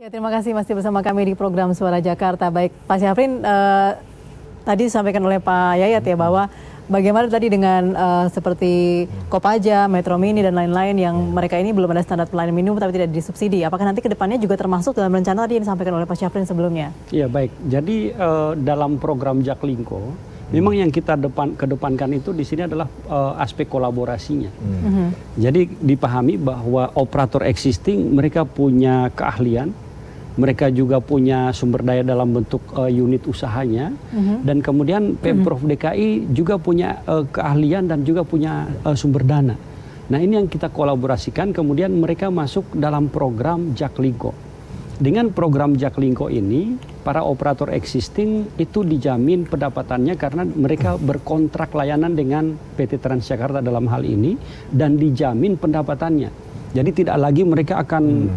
Ya, terima kasih masih bersama kami di program Suara Jakarta. Baik, Pak Syafrin, tadi disampaikan oleh Pak Yayat ya bahwa bagaimana tadi dengan seperti Kopaja, Metro Mini dan lain-lain yang mereka ini belum ada standar pelayanan minimum tapi tidak disubsidi. Apakah nanti ke depannya juga termasuk dalam rencana tadi yang disampaikan oleh Pak Syafrin sebelumnya? Iya baik, jadi dalam program Jaklingko memang yang kita kedepankan itu di sini adalah aspek kolaborasinya. Jadi dipahami bahwa operator existing mereka punya keahlian, mereka juga punya sumber daya dalam bentuk unit usahanya, dan kemudian Pemprov DKI juga punya keahlian dan juga punya sumber dana. Nah ini yang kita kolaborasikan, kemudian mereka masuk dalam program Jaklingko. Dengan program Jaklingko ini, para operator existing itu dijamin pendapatannya karena mereka berkontrak layanan dengan PT Transjakarta dalam hal ini dan dijamin pendapatannya. Jadi tidak lagi mereka akan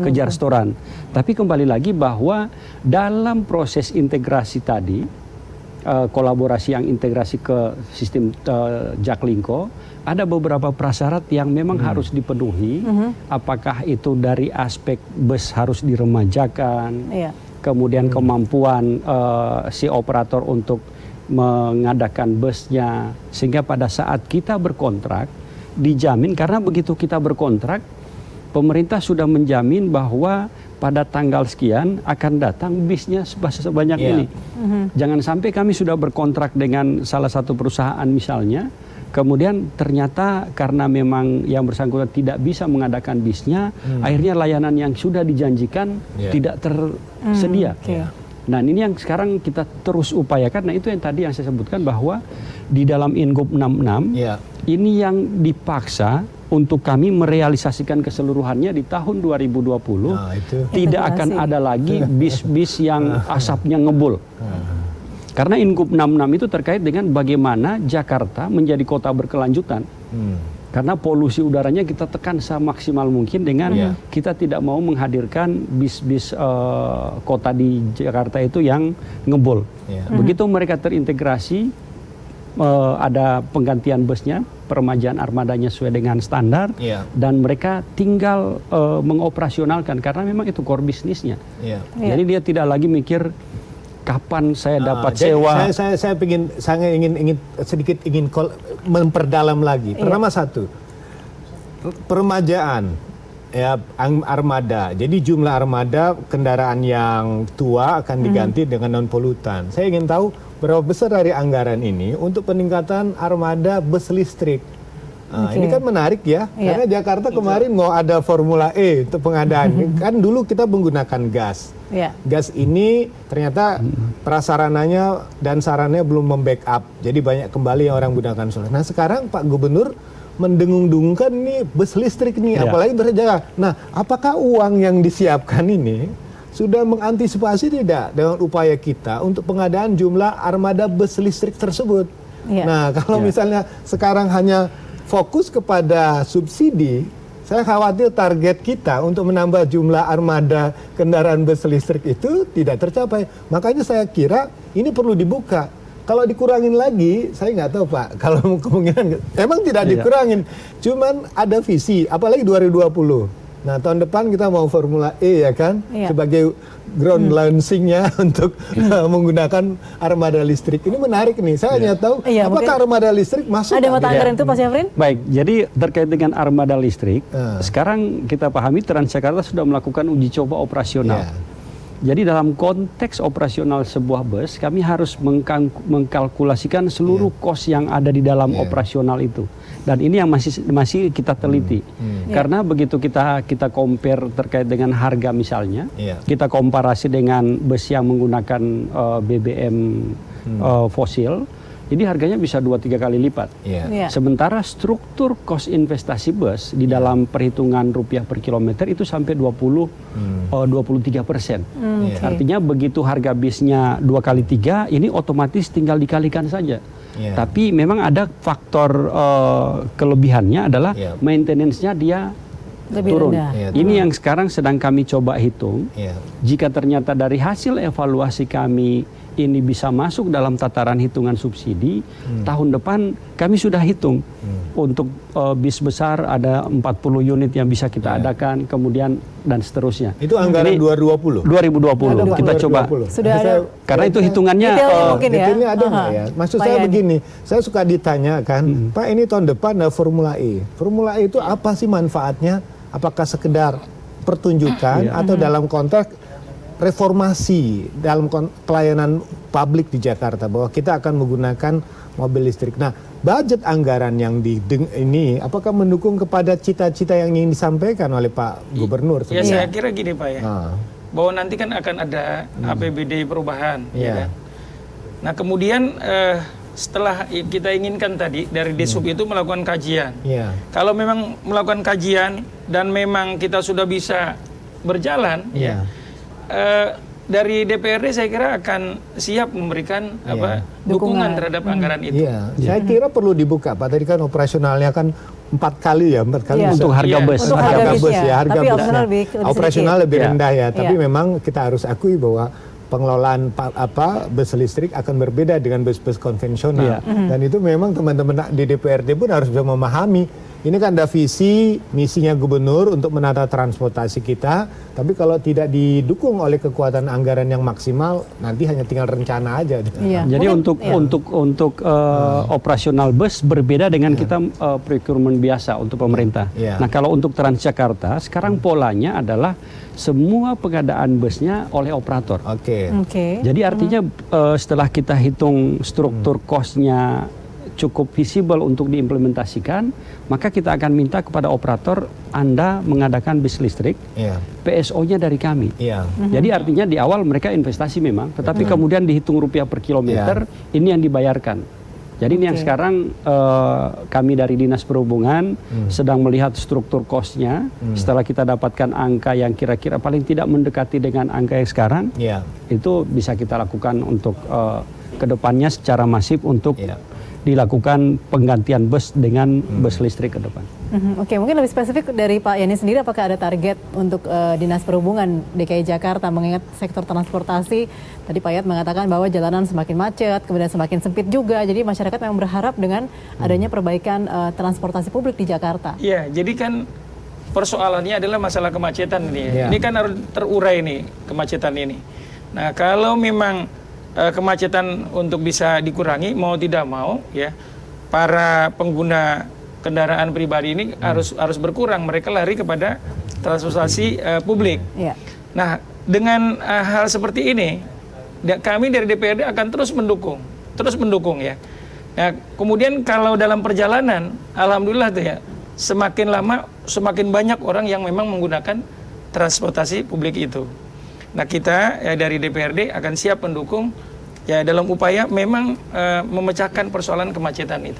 kejar setoran. Tapi kembali lagi bahwa dalam proses integrasi tadi, kolaborasi yang integrasi ke sistem Jaklingko, ada beberapa prasyarat yang memang harus dipenuhi. Apakah itu dari aspek bus harus diremajakan, kemudian kemampuan si operator untuk mengadakan busnya, sehingga pada saat kita berkontrak dijamin, karena begitu kita berkontrak pemerintah sudah menjamin bahwa pada tanggal sekian akan datang bisnya sebanyak ini. Jangan sampai kami sudah berkontrak dengan salah satu perusahaan misalnya, kemudian ternyata karena memang yang bersangkutan tidak bisa mengadakan bisnya, akhirnya layanan yang sudah dijanjikan tidak tersedia. Nah ini yang sekarang kita terus upayakan. Nah itu yang tadi yang saya sebutkan bahwa di dalam Ingup 66 ini yang dipaksa untuk kami merealisasikan keseluruhannya di tahun 2020. Tidak akan ada lagi bis-bis yang asapnya ngebul. Karena Ingup 66 itu terkait dengan bagaimana Jakarta menjadi kota berkelanjutan. Karena polusi udaranya kita tekan semaksimal mungkin dengan kita tidak mau menghadirkan bis-bis kota di Jakarta itu yang ngebul. Begitu mereka terintegrasi, ada penggantian busnya, peremajaan armadanya sesuai dengan standar, dan mereka tinggal mengoperasionalkan karena memang itu core bisnisnya. Jadi dia tidak lagi mikir kapan saya dapat sewa. Saya ingin sedikit memperdalam lagi. Pertama satu, peremajaan armada. Jadi jumlah armada kendaraan yang tua akan diganti dengan non polutan. Saya ingin tahu berapa besar dari anggaran ini untuk peningkatan armada bus listrik. Ini kan menarik ya, karena Jakarta kemarin mau ada Formula E untuk pengadaan. Kan dulu kita menggunakan gas. Gas ini ternyata prasarananya dan sarannya belum membackup. Jadi banyak kembali yang orang gunakan solar. Nah sekarang Pak Gubernur mendengung-dengungkan nih bus listrik nih, apalagi berjalan. Nah apakah uang yang disiapkan ini sudah mengantisipasi tidak dengan upaya kita untuk pengadaan jumlah armada bus listrik tersebut? Nah kalau misalnya sekarang hanya fokus kepada subsidi, saya khawatir target kita untuk menambah jumlah armada kendaraan bus listrik itu tidak tercapai. Makanya saya kira ini perlu dibuka. Kalau dikurangin lagi, saya nggak tahu Pak. Kalau kemungkinan, emang tidak dikurangin. Cuman ada visi, apalagi 2020. Nah tahun depan kita mau Formula E ya kan, sebagai ground launchingnya untuk menggunakan armada listrik. Ini menarik nih, saya hanya tahu apakah armada listrik masuk. Ada mata anggaran itu Pak Syafrin? Baik, jadi terkait dengan armada listrik, sekarang kita pahami Transjakarta sudah melakukan uji coba operasional. Jadi dalam konteks operasional sebuah bus, kami harus mengkalkulasikan seluruh kos yang ada di dalam operasional itu. Dan ini yang masih kita teliti. Karena begitu kita compare terkait dengan harga misalnya, kita komparasi dengan bus yang menggunakan BBM fosil, ini harganya bisa 2-3 kali lipat. Sementara struktur kos investasi bus di dalam perhitungan rupiah per kilometer itu sampai 23%. Artinya begitu harga bisnya 2 kali 3, ini otomatis tinggal dikalikan saja. Tapi memang ada faktor kelebihannya adalah maintenance-nya dia turun. Ini yang sekarang sedang kami coba hitung. Jika ternyata dari hasil evaluasi kami ini bisa masuk dalam tataran hitungan subsidi, tahun depan kami sudah hitung untuk bis besar ada 40 unit yang bisa kita adakan, kemudian dan seterusnya. Itu anggaran 2020. 2020 kita coba. Sudah ada. Karena itu hitungannya Detailnya mungkin ya. Detailnya ada nggak ya? Maksud Pak saya Yani. begini, saya suka ditanyakan, Pak ini tahun depan ada Formula E. Formula E itu apa sih manfaatnya? Apakah sekedar pertunjukan atau dalam konteks reformasi dalam pelayanan publik di Jakarta, bahwa kita akan menggunakan mobil listrik. Nah, budget anggaran yang ini apakah mendukung kepada cita-cita yang ingin disampaikan oleh Pak Gubernur? Ya saya kira gini Pak ya, bahwa nanti kan akan ada APBD perubahan, ya kan? Nah kemudian setelah kita inginkan tadi dari Dishub itu melakukan kajian. Kalau memang melakukan kajian dan memang kita sudah bisa berjalan, dari DPRD saya kira akan siap memberikan dukungan terhadap anggaran itu. Saya kira perlu dibuka Pak. Tadi kan operasionalnya kan 4 kali untuk harga bus. Untuk harga bus ya. Harga Tapi busnya. Operasional lebih rendah ya. Tapi memang kita harus akui bahwa pengelolaan bus listrik akan berbeda dengan bus-bus konvensional. Dan itu memang teman-teman di DPRD pun harus bisa memahami. Ini kan ada visi, misinya gubernur untuk menata transportasi kita, tapi kalau tidak didukung oleh kekuatan anggaran yang maksimal, nanti hanya tinggal rencana aja. Jadi untuk operasional bus berbeda dengan kita procurement biasa untuk pemerintah. Nah kalau untuk Transjakarta, sekarang polanya adalah semua pengadaan busnya oleh operator. Jadi artinya setelah kita hitung struktur cost-nya cukup visible untuk diimplementasikan, maka kita akan minta kepada operator Anda mengadakan bis listrik, PSO-nya dari kami. Jadi artinya di awal mereka investasi memang, tetapi kemudian dihitung rupiah per kilometer, ini yang dibayarkan. Jadi ini yang sekarang kami dari Dinas Perhubungan sedang melihat struktur cost-nya. Setelah kita dapatkan angka yang kira-kira paling tidak mendekati dengan angka yang sekarang, itu bisa kita lakukan untuk kedepannya secara masif untuk dilakukan penggantian bus dengan bus listrik ke depan. Oke, mungkin lebih spesifik dari Pak Yani sendiri, apakah ada target untuk Dinas Perhubungan DKI Jakarta, mengingat sektor transportasi, tadi Pak Yayat mengatakan bahwa jalanan semakin macet, kemudian semakin sempit juga, jadi masyarakat memang berharap dengan adanya perbaikan transportasi publik di Jakarta. Iya, jadi kan persoalannya adalah masalah kemacetan ini. Ini kan harus terurai nih, kemacetan ini. Nah, kalau memang kemacetan untuk bisa dikurangi, mau tidak mau ya para pengguna kendaraan pribadi ini harus berkurang, mereka lari kepada transportasi publik. Nah dengan hal seperti ini kami dari DPRD akan terus mendukung ya. Nah kemudian kalau dalam perjalanan, alhamdulillah tuh ya, semakin lama semakin banyak orang yang memang menggunakan transportasi publik itu. Nah kita ya dari DPRD akan siap mendukung ya dalam upaya memang memecahkan persoalan kemacetan itu.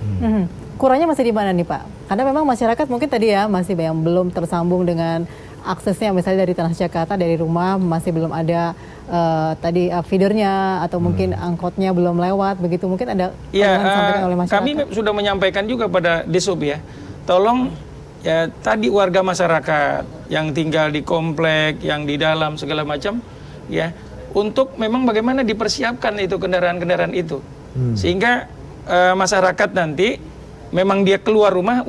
Kurangnya masih di mana nih Pak? Karena memang masyarakat mungkin tadi ya masih yang belum tersambung dengan aksesnya, misalnya dari Transjakarta, dari rumah masih belum ada tadi feedernya atau mungkin angkotnya belum lewat, begitu mungkin ada yang disampaikan oleh masyarakat. Kami sudah menyampaikan juga pada Dishub ya, tolong ya tadi warga masyarakat yang tinggal di komplek, yang di dalam segala macam ya, untuk memang bagaimana dipersiapkan itu kendaraan-kendaraan itu. Sehingga masyarakat nanti memang dia keluar rumah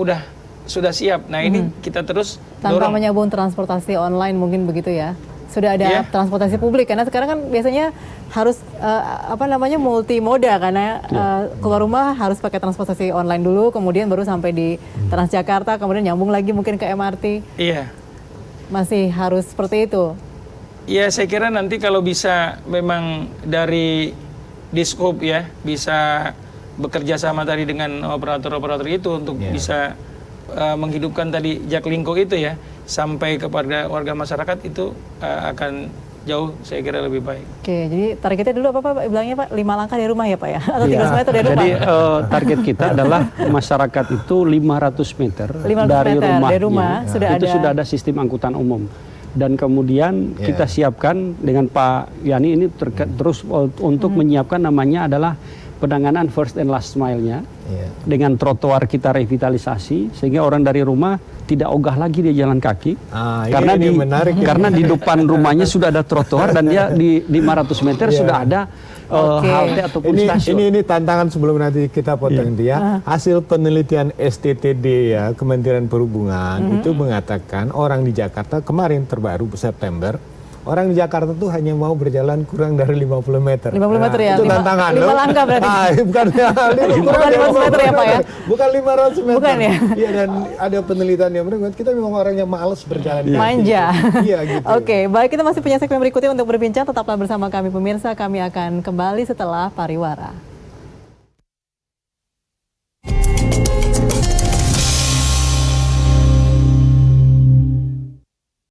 sudah siap. Nah, ini kita terus tanpa menyambung transportasi online mungkin begitu ya. Sudah ada transportasi publik, karena sekarang kan biasanya harus multimoda, karena keluar rumah harus pakai transportasi online dulu, kemudian baru sampai di Transjakarta, kemudian nyambung lagi mungkin ke MRT. Iya. Masih harus seperti itu. Iya, saya kira nanti kalau bisa memang dari Dishub ya bisa bekerja sama tadi dengan operator-operator itu untuk bisa menghidupkan tadi Jaklingko itu ya, sampai kepada warga masyarakat itu akan jauh saya kira lebih baik. Oke, jadi targetnya dulu apa Pak? Bilangnya Pak 5 langkah dari rumah ya Pak ya? Atau 300 meter dari rumah? Jadi target kita adalah masyarakat itu 500 meter dari rumah itu sudah ada sistem angkutan umum. Dan kemudian kita siapkan dengan Pak Yani ini terus untuk menyiapkan namanya adalah penanganan first and last mile-nya. Dengan trotoar kita revitalisasi sehingga orang dari rumah tidak ogah lagi dia jalan kaki. Karena karena di depan rumahnya sudah ada trotoar dan dia di 500 meter sudah ada Oke. halte ataupun stasiun. Ini tantangan sebelum nanti kita potong itu ya. Hasil penelitian STTD ya Kementerian Perhubungan itu mengatakan orang di Jakarta kemarin terbaru September, orang di Jakarta tuh hanya mau berjalan kurang dari 50 meter. 50 meter ya? Itu tantangan. 5 langkah berarti? Bukan Bukan 500 meter ya Pak ya? Bukan 500 meter. Bukan ya? Iya, dan ada penelitian yang menunjukkan kita memang orang yang malas berjalan. Manja. Iya gitu. Oke, baik, kita masih punya segmen berikutnya untuk berbincang. Tetaplah bersama kami pemirsa. Kami akan kembali setelah pariwara.